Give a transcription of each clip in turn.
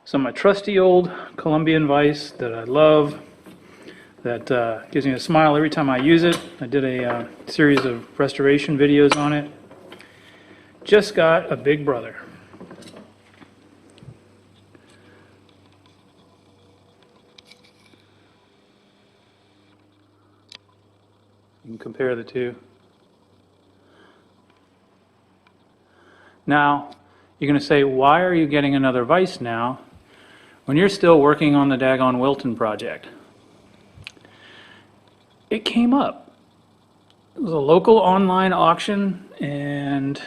So my trusty old Columbian vise that I love, that gives me a smile every time I use it. I did a series of restoration videos on it. Just got a big brother. You can compare the two. Now, you're going to say, why are you getting another vise now when you're still working on the daggone Wilton project? It came up. It was a local online auction, and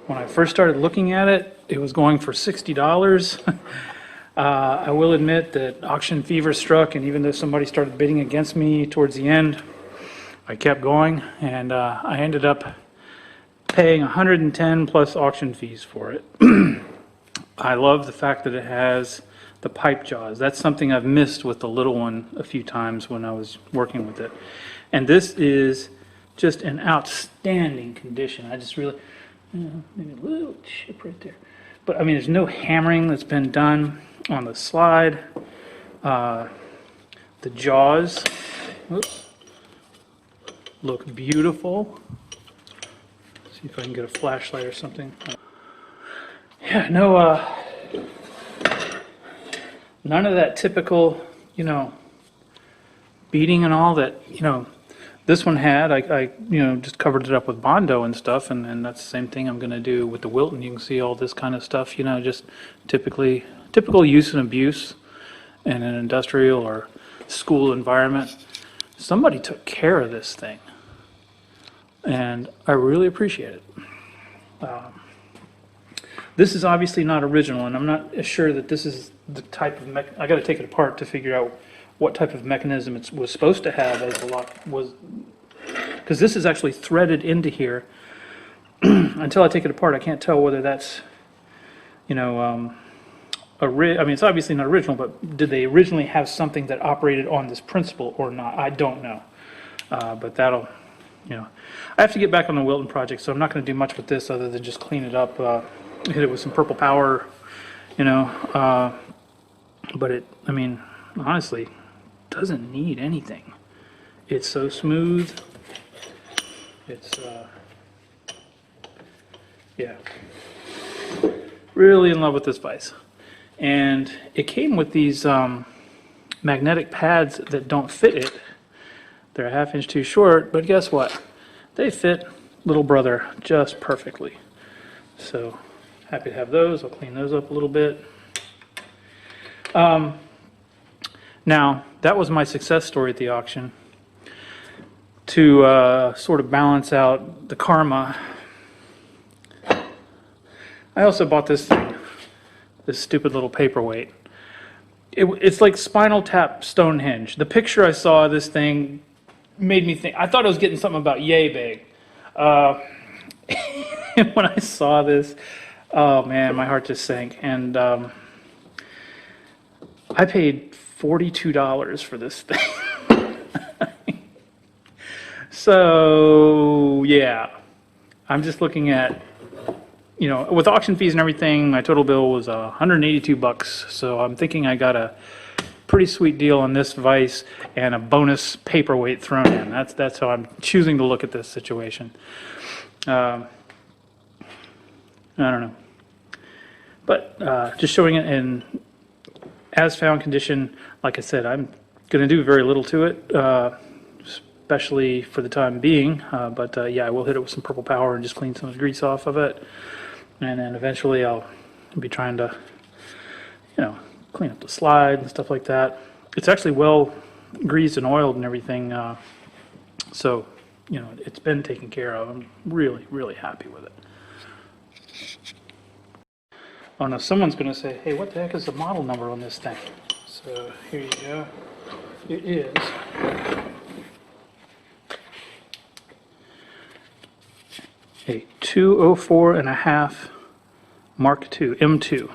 when I first started looking at it, it was going for $60. I will admit that auction fever struck, and even though somebody started bidding against me towards the end, I kept going, and I ended up paying $110 plus auction fees for it. I love the fact that it has the pipe jaws. That's something I've missed with the little one a few times when I was working with it. And this is just an outstanding condition. I just really, maybe a little chip right there. But I mean, there's no hammering that's been done on the slide. The jaws, whoops, look beautiful. See if I can get a flashlight or something. Yeah, no, none of that typical, beading and all that, this one had. I just covered it up with Bondo and stuff, and that's the same thing I'm going to do with the Wilton. You can see all this kind of stuff, just typical use and abuse in an industrial or school environment. Somebody took care of this thing, and I really appreciate it. This is obviously not original, and I'm not sure that this is the type of I got to take it apart to figure out what type of mechanism it was supposed to have as the lock was, because this is actually threaded into here. Until I take it apart, I can't tell whether that's, I mean, it's obviously not original, but did they originally have something that operated on this principle or not? I don't know. But that'll, I have to get back on the Wilton project, so I'm not going to do much with this other than just clean it up, hit it with some purple power, but it, I mean, honestly, doesn't need anything. It's so smooth. It's, yeah, really in love with this vise. And it came with these magnetic pads that don't fit it. They're a half inch too short, but guess what? They fit little brother just perfectly. So happy to have those. I'll clean those up a little bit. Now, that was my success story at the auction. To sort of balance out the karma, I also bought this thing, this stupid little paperweight. It's like Spinal Tap Stonehenge. The picture I saw of this thing made me think, I thought I was getting something about yay big. And when I saw this, oh man, my heart just sank. And I paid $42 for this thing. So yeah, I'm just looking at, with auction fees and everything, my total bill was $182. So I'm thinking I got a pretty sweet deal on this vise and a bonus paperweight thrown in. That's how I'm choosing to look at this situation. I don't know, but just showing it in as found condition. Like I said, I'm going to do very little to it, especially for the time being. But yeah, I will hit it with some purple power and just clean some of the grease off of it, and then eventually I'll be trying to, clean up the slide and stuff like that. It's actually well greased and oiled and everything, so it's been taken care of. I'm really, really happy with it. Oh, now someone's going to say, hey, what the heck is the model number on this thing? So here you go. It is a 204.5 Mark II, M2.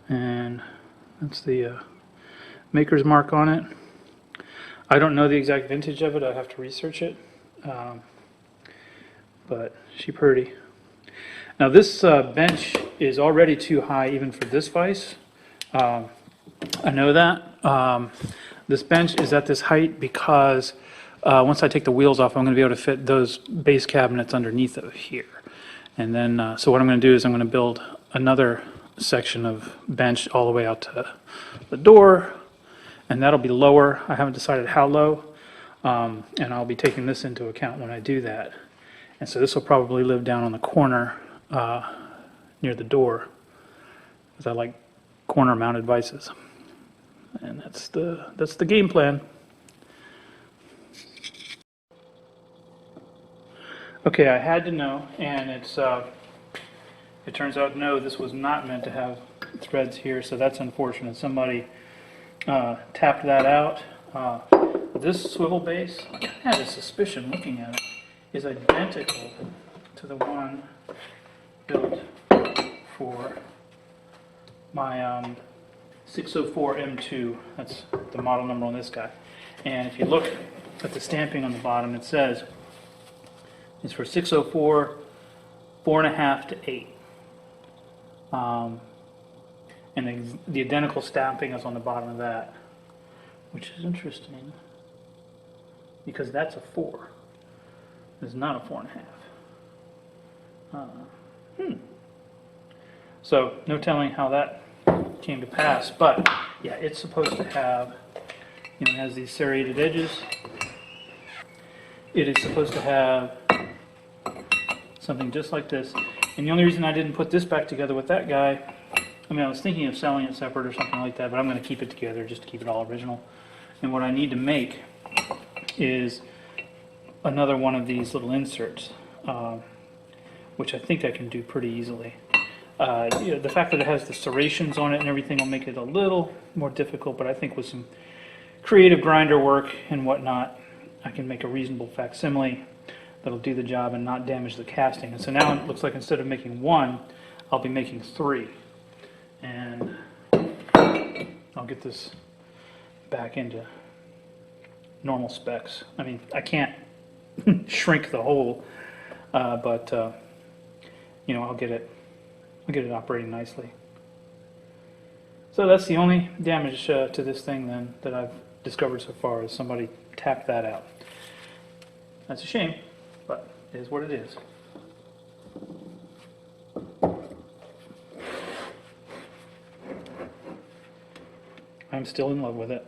And that's the maker's mark on it. I don't know the exact vintage of it. I have to research it. But she's pretty. Now this bench is already too high even for this vise. I know that. This bench is at this height because once I take the wheels off, I'm going to be able to fit those base cabinets underneath of here. And then, so what I'm going to do is I'm going to build another section of bench all the way out to the door, and that'll be lower. I haven't decided how low, and I'll be taking this into account when I do that. And so this will probably live down on the corner near the door, because I like corner-mounted vises. And that's the game plan. Okay, I had to know, and it turns out no, this was not meant to have threads here, so that's unfortunate. Somebody tapped that out. This swivel base, I had a suspicion looking at it, is identical to the one built for my 604 M2. That's the model number on this guy. And if you look at the stamping on the bottom, it says it's for 604, 4.5 to 8. And the identical stamping is on the bottom of that, which is interesting because that's a 4. It's not a 4.5. So no telling how that came to pass, but yeah, it's supposed to have, it has these serrated edges. It is supposed to have something just like this. And the only reason I didn't put this back together with that guy, I mean, I was thinking of selling it separate or something like that, but I'm going to keep it together just to keep it all original. And what I need to make is another one of these little inserts, which I think I can do pretty easily. The fact that it has the serrations on it and everything will make it a little more difficult, but I think with some creative grinder work and whatnot, I can make a reasonable facsimile that'll do the job and not damage the casting. And so now it looks like instead of making 1, I'll be making 3. And I'll get this back into normal specs. I mean, I can't shrink the hole, but I'll get it operating nicely. So that's the only damage to this thing then that I've discovered so far, is somebody tapped that out. That's a shame, but it is what it is. I'm still in love with it.